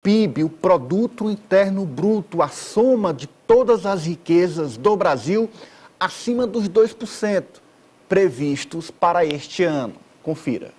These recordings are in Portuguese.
PIB, o Produto Interno Bruto, a soma de todas as riquezas do Brasil, acima dos 2% previstos para este ano. Confira.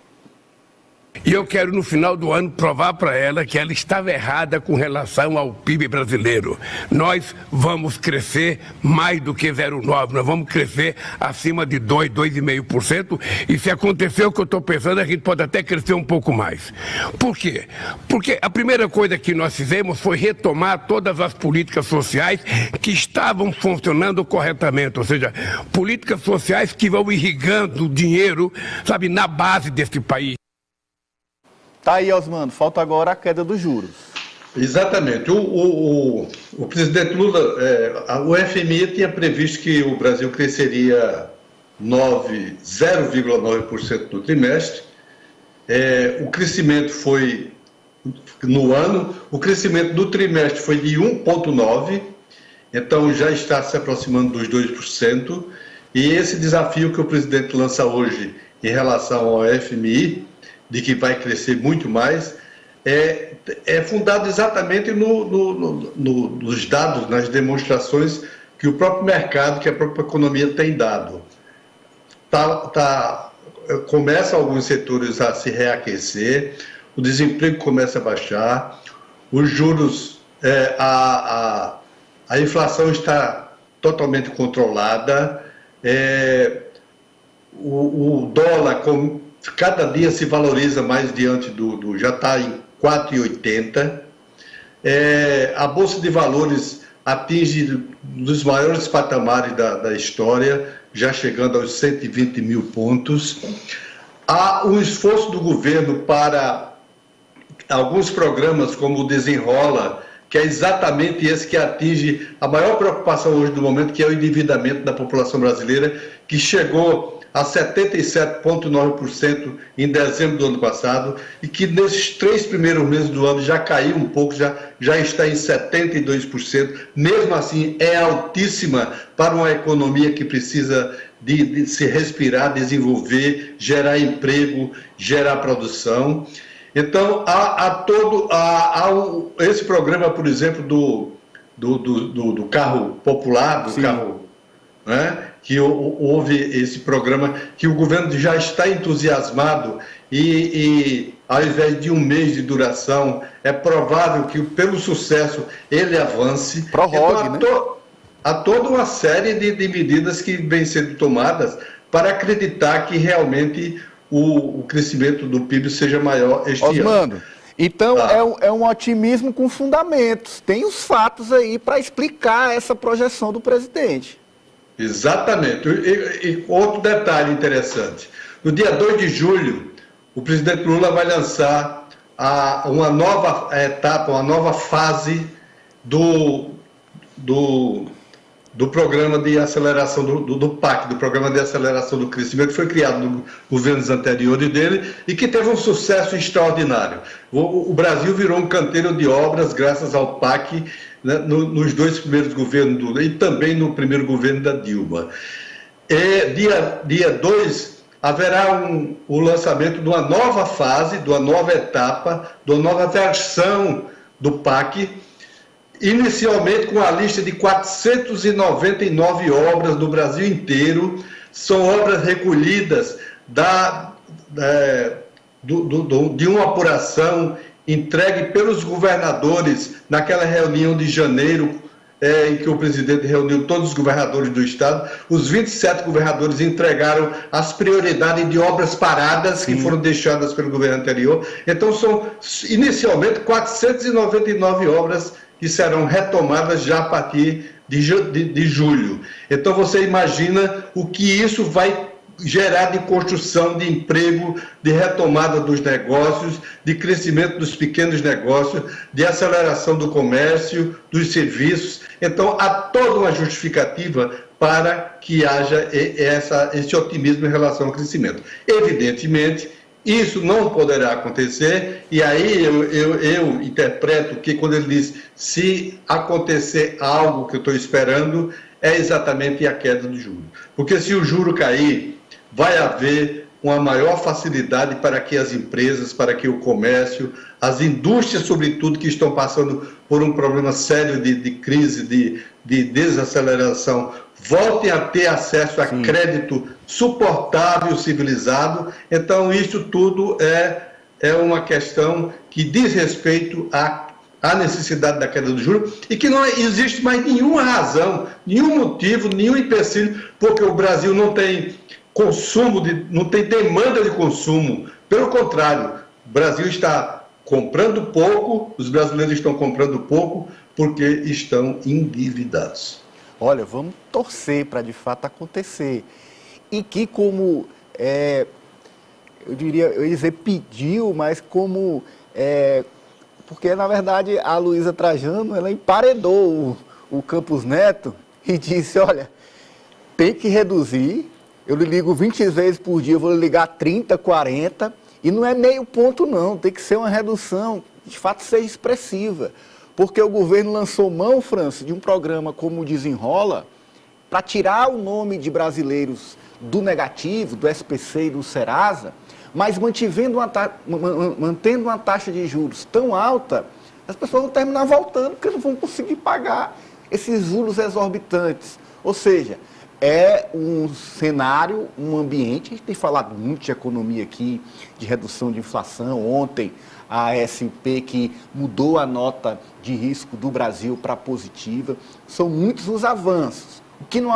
E eu quero, no final do ano, provar para ela que ela estava errada com relação ao PIB brasileiro. Nós vamos crescer mais do que 0,9%, nós vamos crescer acima de 2%, 2,5%, e se acontecer o que eu estou pensando, a gente pode até crescer um pouco mais. Por quê? Porque a primeira coisa que nós fizemos foi retomar todas as políticas sociais que estavam funcionando corretamente, ou seja, políticas sociais que vão irrigando o dinheiro, sabe, na base desse país. Tá aí, Osmando, falta agora a queda dos juros. Exatamente. O presidente Lula, o FMI tinha previsto que o Brasil cresceria 0,9% no trimestre. O crescimento foi, no ano, o crescimento do trimestre foi de 1,9%, então já está se aproximando dos 2%. E esse desafio que o presidente lança hoje em relação ao FMI, de que vai crescer muito mais, é fundado exatamente nos dados, nas demonstrações que o próprio mercado, que a própria economia tem dado. Começa alguns setores a se reaquecer, o desemprego começa a baixar, os juros, a inflação está totalmente controlada, o dólar cada dia se valoriza mais diante já está em 4,80. A Bolsa de Valores atinge um dos maiores patamares da história, já chegando aos 120 mil pontos. Há um esforço do governo para alguns programas, como o Desenrola, que é exatamente esse que atinge a maior preocupação hoje do momento, que é o endividamento da população brasileira, que chegou a 77,9% em dezembro do ano passado, e que nesses 3 primeiros meses do ano já caiu um pouco, já está em 72%. Mesmo assim, é altíssima para uma economia que precisa de se respirar, desenvolver, gerar emprego, gerar produção. Então, esse programa, por exemplo, do carro popular, do Sim. carro, né? Que houve esse programa, que o governo já está entusiasmado e ao invés de 1 mês de duração, é provável que pelo sucesso ele avance. Prorrogue, então, há toda uma série de medidas que vêm sendo tomadas para acreditar que realmente o crescimento do PIB seja maior este ano. Então é um otimismo com fundamentos. Tem os fatos aí para explicar essa projeção do presidente. Exatamente. E outro detalhe interessante. No dia 2 de julho, o presidente Lula vai lançar uma nova etapa, uma nova fase do programa de aceleração, do PAC, do Programa de Aceleração do Crescimento, que foi criado nos governos anteriores dele e que teve um sucesso extraordinário. O Brasil virou um canteiro de obras graças ao PAC, né, nos 2 primeiros governos do Lula e também no primeiro governo da Dilma. Dia 2, haverá o lançamento de uma nova fase, de uma nova etapa, de uma nova versão do PAC, inicialmente com a lista de 499 obras do Brasil inteiro. São obras recolhidas de uma apuração entregue pelos governadores naquela reunião de janeiro, em que o presidente reuniu todos os governadores do estado. Os 27 governadores entregaram as prioridades de obras paradas que foram deixadas pelo governo anterior. Então, são inicialmente 499 obras que serão retomadas já a partir de julho. Então, você imagina o que isso vai gerar de construção de emprego, de retomada dos negócios, de crescimento dos pequenos negócios, de aceleração do comércio, dos serviços. Então, há toda uma justificativa para que haja esse otimismo em relação ao crescimento. Evidentemente, isso não poderá acontecer, e aí eu interpreto que quando ele diz se acontecer algo que eu estou esperando, é exatamente a queda do juro. Porque se o juro cair, vai haver uma maior facilidade para que as empresas, para que o comércio, as indústrias, sobretudo, que estão passando por um problema sério de crise, de desaceleração, voltem a ter acesso a crédito suportável, civilizado. Então, isso tudo é uma questão que diz respeito à necessidade da queda do juro e que não existe mais nenhuma razão, nenhum motivo, nenhum empecilho, porque o Brasil não tem consumo, não tem demanda de consumo. Pelo contrário, o Brasil está comprando pouco, os brasileiros estão comprando pouco porque estão endividados. Olha, vamos torcer para de fato acontecer. E que como, eu ia dizer pediu, mas como, porque na verdade a Luísa Trajano, ela emparedou o Campos Neto e disse, olha, tem que reduzir, eu lhe ligo 20 vezes por dia, eu vou lhe ligar 30, 40, e não é meio ponto não, tem que ser uma redução, de fato seja expressiva. Porque o governo lançou mão, França, de um programa como o Desenrola, para tirar o nome de brasileiros do negativo, do SPC e do Serasa, mas mantendo uma taxa de juros tão alta, as pessoas vão terminar voltando, porque não vão conseguir pagar esses juros exorbitantes. Ou seja, é um cenário, um ambiente, a gente tem falado muito de economia aqui, de redução de inflação. Ontem, a S&P que mudou a nota de risco do Brasil para positiva. São muitos os avanços. O que não